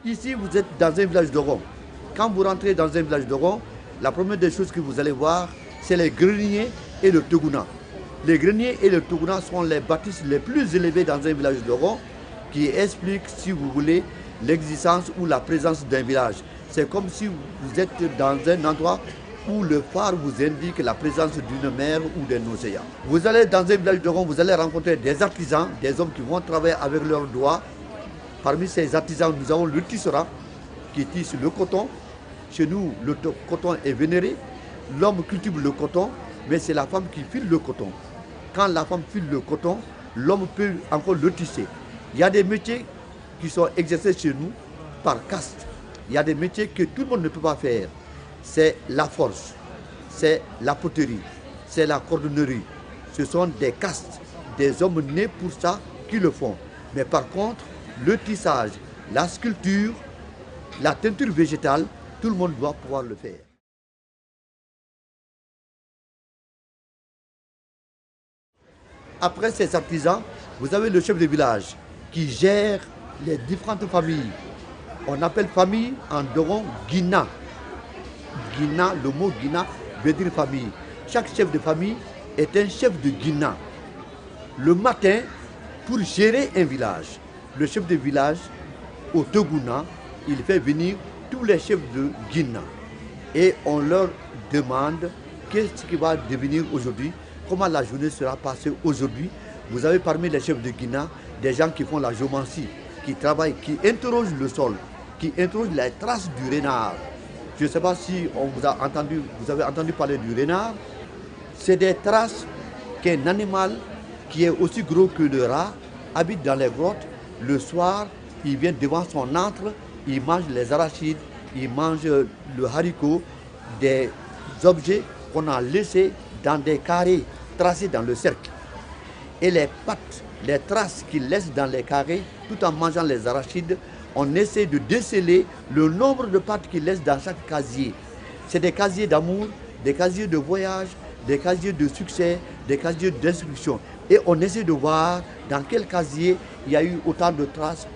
Ici, vous êtes dans un village d'Oron. Quand vous rentrez dans un village d'Oron, la première des choses que vous allez voir, c'est les greniers et le Tuguna. Les greniers et le Tuguna sont les bâtisses les plus élevées dans un village d'Oron qui expliquent, si vous voulez, l'existence ou la présence d'un village. C'est comme si vous êtes dans un endroit où le phare vous indique la présence d'une mer ou d'un océan. Vous allez dans un village d'Oron, vous allez rencontrer des artisans, des hommes qui vont travailler avec leurs doigts. Parmi ces artisans, nous avons le tisserand qui tisse le coton. Chez nous, le coton est vénéré. L'homme cultive le coton, mais c'est la femme qui file le coton. Quand la femme file le coton, l'homme peut encore le tisser. Il y a des métiers qui sont exercés chez nous par caste. Il y a des métiers que tout le monde ne peut pas faire. C'est la forge, c'est la poterie, c'est la cordonnerie. Ce sont des castes, des hommes nés pour ça qui le font. Mais par contre, le tissage, la sculpture, la teinture végétale, tout le monde doit pouvoir le faire. Après ces artisans, vous avez le chef de village qui gère les différentes familles. On appelle famille en Doron Guina. Guina, le mot Guina veut dire famille. Chaque chef de famille est un chef de Guina. Le matin, pour gérer un village, le chef de village, au Tuguna, il fait venir tous les chefs de Guina. Et on leur demande qu'est-ce qui va devenir aujourd'hui, comment la journée sera passée aujourd'hui. Vous avez parmi les chefs de Guina des gens qui font la géomancie, qui travaillent, qui interrogent le sol, qui interrogent les traces du renard. Je ne sais pas si vous avez entendu parler du renard. C'est des traces qu'un animal qui est aussi gros que le rat habite dans les grottes. Le soir, il vient devant son antre, il mange les arachides, il mange le haricot, des objets qu'on a laissés dans des carrés tracés dans le cercle. Et les pattes, les traces qu'il laisse dans les carrés, tout en mangeant les arachides, on essaie de déceler le nombre de pattes qu'il laisse dans chaque casier. C'est des casiers d'amour, des casiers de voyage, des casiers de succès, des casiers d'instruction. Et on essaie de voir dans quel casier il y a eu autant de traces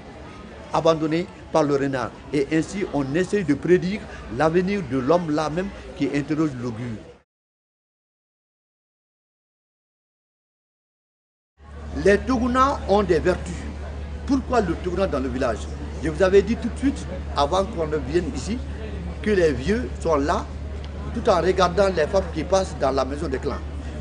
abandonnées par le renard. Et ainsi, on essaie de prédire l'avenir de l'homme là même qui interroge l'augure. Les Tuguna ont des vertus. Pourquoi le Tuguna dans le village? Je vous avais dit tout de suite, avant qu'on ne vienne ici, que les vieux sont là, tout en regardant les femmes qui passent dans la maison des clans.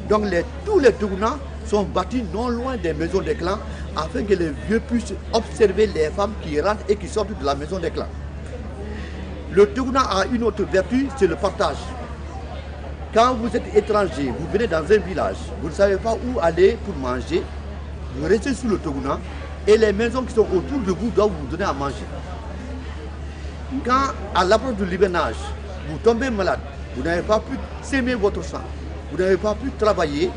Donc tous les Tuguna sont bâtis non loin des maisons des clans, afin que les vieux puissent observer les femmes qui rentrent et qui sortent de la maison des clans. Le Tuguna a une autre vertu, c'est le partage. Quand vous êtes étranger, vous venez dans un village, vous ne savez pas où aller pour manger, vous restez sous le Tuguna et les maisons qui sont autour de vous doivent vous donner à manger. Quand, à l'approche du hivernage, vous tombez malade, vous n'avez pas pu s'aimer votre sang, vous n'avez pas pu travailler,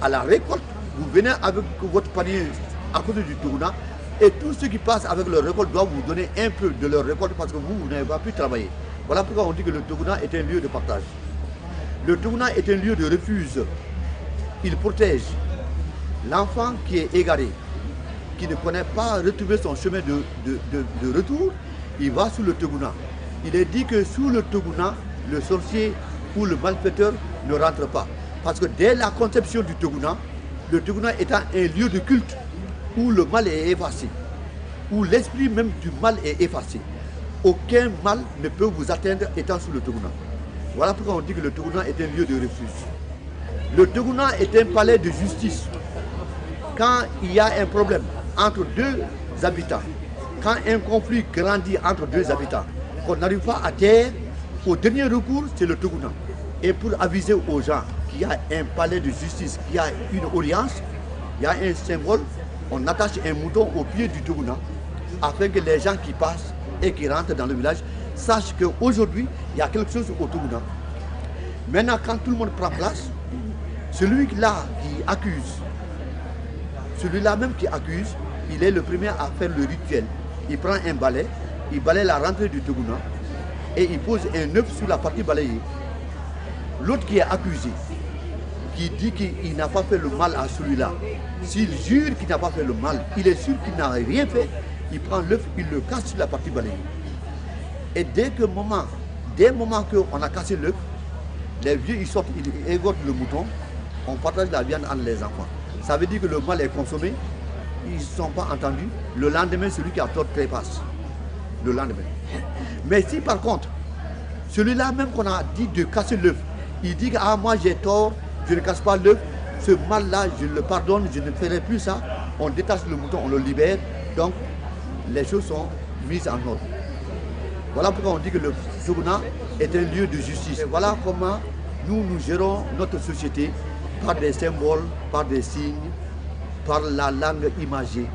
à la récolte, vous venez avec votre panier à côté du Tuguna et tous ceux qui passent avec leur récolte doivent vous donner un peu de leur récolte parce que vous n'avez pas pu travailler. Voilà pourquoi on dit que le Tuguna est un lieu de partage. Le Tuguna est un lieu de refuge. Il protège l'enfant qui est égaré, qui ne connaît pas retrouver son chemin de retour, il va sous le Tuguna. Il est dit que sous le Tuguna, le sorcier ou le malfaiteur ne rentre pas. Parce que dès la conception du Tuguna, le Tuguna étant un lieu de culte où le mal est effacé, où l'esprit même du mal est effacé. Aucun mal ne peut vous atteindre étant sous le Tuguna. Voilà pourquoi on dit que le Tuguna est un lieu de refuge. Le Tuguna est un palais de justice. Quand il y a un problème entre deux habitants, quand un conflit grandit entre deux habitants, qu'on n'arrive pas à terre, au dernier recours, c'est le Tuguna. Et pour aviser aux gens qu'il y a un palais de justice, qu'il y a une audience, il y a un symbole, on attache un mouton au pied du Tuguna, afin que les gens qui passent et qui rentrent dans le village sachent qu'aujourd'hui, il y a quelque chose au Tuguna. Maintenant, quand tout le monde prend place, celui-là qui accuse, celui-là même qui accuse, il est le premier à faire le rituel. Il prend un balai, il balaye la rentrée du Tuguna et il pose un œuf sur la partie balayée. L'autre qui est accusé, qui dit qu'il n'a pas fait le mal à celui-là, s'il jure qu'il n'a pas fait le mal, il est sûr qu'il n'a rien fait, il prend l'œuf, il le casse sur la partie balayée. Et dès le moment qu'on a cassé l'œuf, les vieux ils sortent, ils égorgent le mouton, on partage la viande entre les enfants. Ça veut dire que le mal est consommé, ils ne sont pas entendus. Le lendemain, celui qui a tort trépasse. Le lendemain. Mais si par contre, celui-là même qu'on a dit de casser l'œuf, il dit que ah, moi j'ai tort, je ne casse pas l'œuf, ce mal-là, je le pardonne, je ne ferai plus ça, on détache le mouton, on le libère, donc les choses sont mises en ordre. Voilà pourquoi on dit que le Togona est un lieu de justice. Et voilà comment nous gérons notre société par des symboles, par des signes, par la langue imagée.